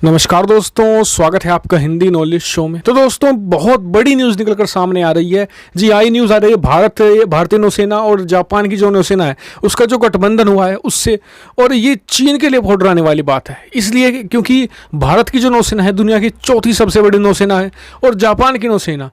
नमस्कार दोस्तों, स्वागत है आपका हिंदी नॉलेज शो में। तो दोस्तों, बहुत बड़ी न्यूज़ निकलकर सामने आ रही है। जी, आई न्यूज़ आ रही है भारतीय नौसेना और जापान की जो नौसेना है उसका जो गठबंधन हुआ है उससे, और ये चीन के लिए बहुत डराने वाली बात है। इसलिए क्योंकि भारत की जो नौसेना है दुनिया की चौथी सबसे बड़ी नौसेना है, और जापान की नौसेना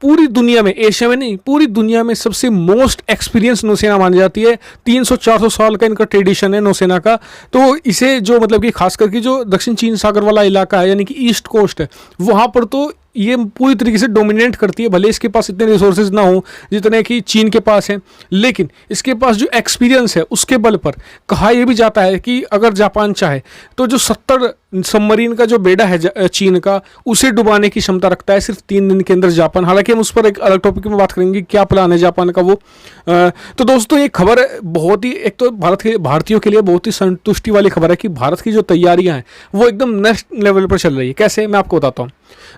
पूरी दुनिया में, एशिया में नहीं पूरी दुनिया में सबसे मोस्ट एक्सपीरियंस नौसेना मानी जाती है। 300-400 साल का इनका ट्रेडिशन है नौसेना का। तो इसे जो मतलब कि खास करके जो दक्षिण चीन सागर वाला इलाका है यानी कि ईस्ट कोस्ट है, वहाँ पर तो ये पूरी तरीके से डोमिनेट करती है। भले इसके पास इतने रिसोर्सेज ना हो जितने कि चीन के पास हैं, लेकिन इसके पास जो एक्सपीरियंस है उसके बल पर कहा यह भी जाता है कि अगर जापान चाहे तो जो 70 सबमरीन का जो बेड़ा है चीन का, उसे डुबाने की क्षमता रखता है सिर्फ 3 दिन के अंदर जापान। हालांकि हम उस पर एक अलग टॉपिक में बात करेंगे, क्या प्लान है जापान का वो। तो दोस्तों, ये खबर बहुत ही, एक तो भारतीयों के लिए बहुत ही संतुष्टि वाली खबर है कि भारत की जो तैयारियां हैं वो एकदम नेक्स्ट लेवल पर चल रही है। कैसे, मैं आपको बताता हूँ।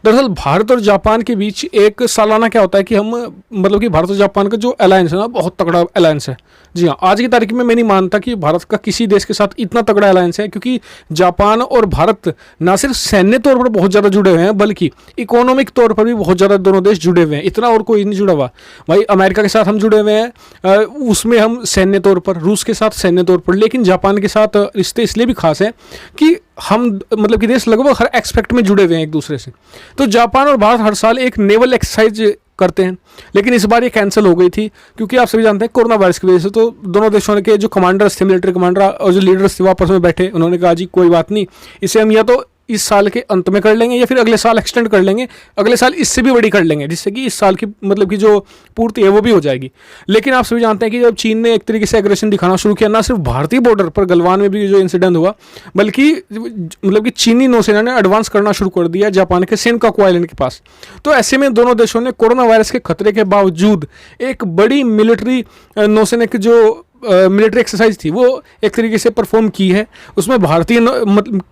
दरअसल भारत और जापान के बीच एक सालाना क्या होता है कि हम मतलब कि भारत और जापान का जो अलायंस है ना, बहुत तगड़ा अलायंस है। जी हाँ, आज की तारीख में मैं नहीं मानता कि भारत का किसी देश के साथ इतना तगड़ा अलायंस है, क्योंकि जापान और भारत ना सिर्फ सैन्य तौर पर बहुत ज़्यादा जुड़े हुए हैं बल्कि इकोनॉमिक तौर पर भी बहुत ज़्यादा दोनों देश जुड़े हुए हैं। इतना और कोई नहीं जुड़ा हुआ। भाई, अमेरिका के साथ हम जुड़े हुए हैं, उसमें हम सैन्य तौर पर, रूस के साथ सैन्य तौर पर, लेकिन जापान के साथ रिश्ते इसलिए भी खास हैं कि हम मतलब कि देश लगभग हर एक्सपेक्ट में जुड़े हुए हैं एक दूसरे से। तो जापान और भारत हर साल एक नेवल एक्सरसाइज करते हैं, लेकिन इस बार ये कैंसिल हो गई थी क्योंकि आप सभी जानते हैं कोरोना वायरस की वजह से। तो दोनों देशों के जो कमांडर्स थे, मिलिट्री कमांडर और जो लीडर्स थे, वो आपस में बैठे, उन्होंने कहा जी कोई बात नहीं, इसे हम या तो इस साल के अंत में कर लेंगे या फिर अगले साल एक्सटेंड कर लेंगे, अगले साल इससे भी बड़ी कर लेंगे, जिससे कि इस साल की मतलब की जो पूर्ति है वो भी हो जाएगी। लेकिन आप सभी जानते हैं कि जब चीन ने एक तरीके से एग्रेशन दिखाना शुरू किया, ना सिर्फ भारतीय बॉर्डर पर गलवान में भी जो इंसिडेंट हुआ, बल्कि मतलब कि चीनी नौसेना ने एडवांस करना शुरू कर दिया जापान के सेनकाकू आइलैंड के पास। तो ऐसे में दोनों देशों ने कोरोना वायरस के खतरे के बावजूद एक बड़ी मिलिट्री नौसेना की जो मिलिट्री एक्सरसाइज थी वो एक तरीके से परफॉर्म की है। उसमें भारतीय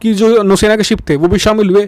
की जो नौसेना के शिप थे वो भी शामिल हुए,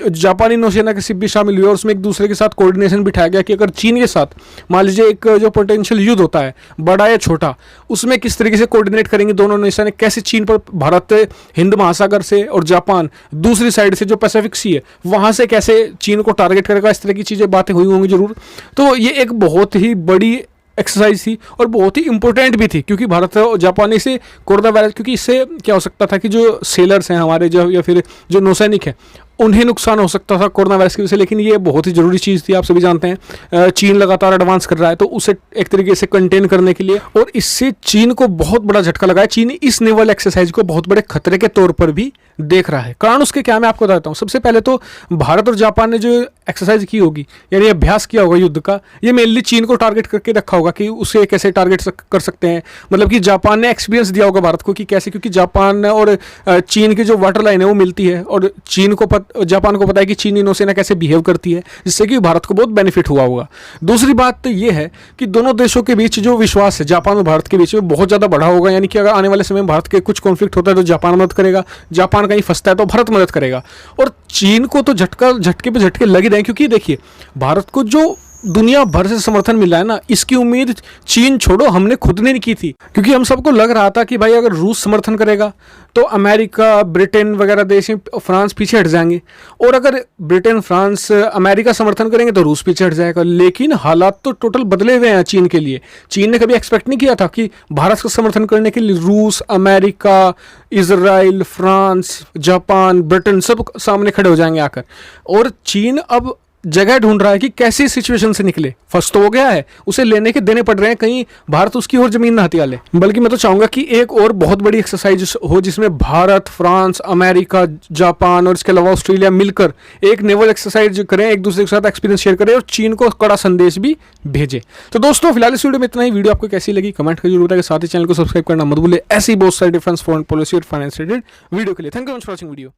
जापानी नौसेना के शिप भी शामिल हुए, और उसमें एक दूसरे के साथ कोऑर्डिनेशन बिठाया गया कि अगर चीन के साथ मान लीजिए एक जो पोटेंशियल युद्ध होता है, बड़ा या छोटा, उसमें किस तरीके से कोऑर्डिनेट करेंगे दोनों नौसेना, कैसे चीन पर, भारत हिंद महासागर से और जापान दूसरी साइड से जो पैसिफिक सी है वहाँ से कैसे चीन को टारगेट करेगा, इस तरह की चीज़ें बातें हुई होंगी जरूर। तो ये एक बहुत ही बड़ी एक्सरसाइज थी और बहुत ही इंपॉर्टेंट भी थी, क्योंकि भारत और जापान ने इसे कोरोना वायरस, क्योंकि इससे क्या हो सकता था कि जो सेलर्स हैं हमारे, जो या फिर जो नौसैनिक हैं, उन्हें नुकसान हो सकता था कोरोना वायरस की वजह से। लेकिन ये बहुत ही ज़रूरी चीज़ थी। आप सभी जानते हैं चीन लगातार एडवांस कर रहा है, तो उसे एक तरीके से कंटेन करने के लिए, और इससे चीन को बहुत बड़ा झटका लगा है। चीन इस नेवल एक्सरसाइज को बहुत बड़े खतरे के तौर पर भी देख रहा है। कारण उसके क्या, मैं आपको बताता हूँ। सबसे पहले तो भारत और जापान ने जो एक्सरसाइज की होगी, यानी अभ्यास किया होगा युद्ध का, ये मेनली चीन को टारगेट करके रखा होगा कि उसे कैसे टारगेट कर सकते हैं। मतलब कि जापान ने एक्सपीरियंस दिया होगा भारत को कि कैसे, क्योंकि जापान और चीन की जो वाटर लाइन है वो मिलती है, और जापान को पता है कि चीनी नौसेना कैसे बिहेव करती है, जिससे कि भारत को बहुत बेनिफिट हुआ होगा। दूसरी बात तो ये है कि दोनों देशों के बीच जो विश्वास है जापान और भारत के बीच में बहुत ज़्यादा बढ़ा होगा। यानी कि अगर आने वाले समय में भारत के कुछ कॉन्फ्लिक्ट होता है तो जापान मदद करेगा, जापान कहीं फंसता है तो भारत मदद करेगा। और चीन को तो झटके पे झटके लग ही रहे हैं, क्योंकि देखिए भारत को जो दुनिया भर से समर्थन मिल रहा है ना, इसकी उम्मीद चीन छोड़ो हमने खुद ने नहीं की थी। क्योंकि हम सबको लग रहा था कि भाई अगर रूस समर्थन करेगा तो अमेरिका, ब्रिटेन वगैरह देश, फ्रांस पीछे हट जाएंगे, और अगर ब्रिटेन, फ्रांस, अमेरिका समर्थन करेंगे तो रूस पीछे हट जाएगा। लेकिन हालात तो टोटल बदले हुए हैं चीन के लिए। चीन ने कभी एक्सपेक्ट नहीं किया था कि भारत का समर्थन करने के लिए रूस, America, Israel, France, Japan, Britain सब सामने खड़े हो जाएंगे आकर। और चीन अब जगह ढूंढ रहा है कि कैसे इस सिचुएशन से निकले। फर्स्ट तो हो गया है, उसे लेने के देने पड़ रहे हैं, कहीं भारत उसकी और जमीन ना हथिया ले। बल्कि मैं तो चाहूंगा कि एक और बहुत बड़ी एक्सरसाइज हो जिसमें भारत, फ्रांस, अमेरिका, जापान और इसके अलावा ऑस्ट्रेलिया मिलकर एक नेवल एक्सरसाइज करें, एक दूसरे के साथ एक्सपीरियंस शेयर करें और चीन को कड़ा संदेश भी भेजे। तो दोस्तों, फिलहाल इस वीडियो में इतना ही। वीडियो आपको कैसी लगी कमेंट कर जरूर बताइए, साथ ही चैनल को सब्सक्राइब करना मत भूलिए ऐसी बहुत सारी डिफेंस, फॉरेन पॉलिसी और फाइनेंस रिलेटेड वीडियो के लिए। Thank you for watching video.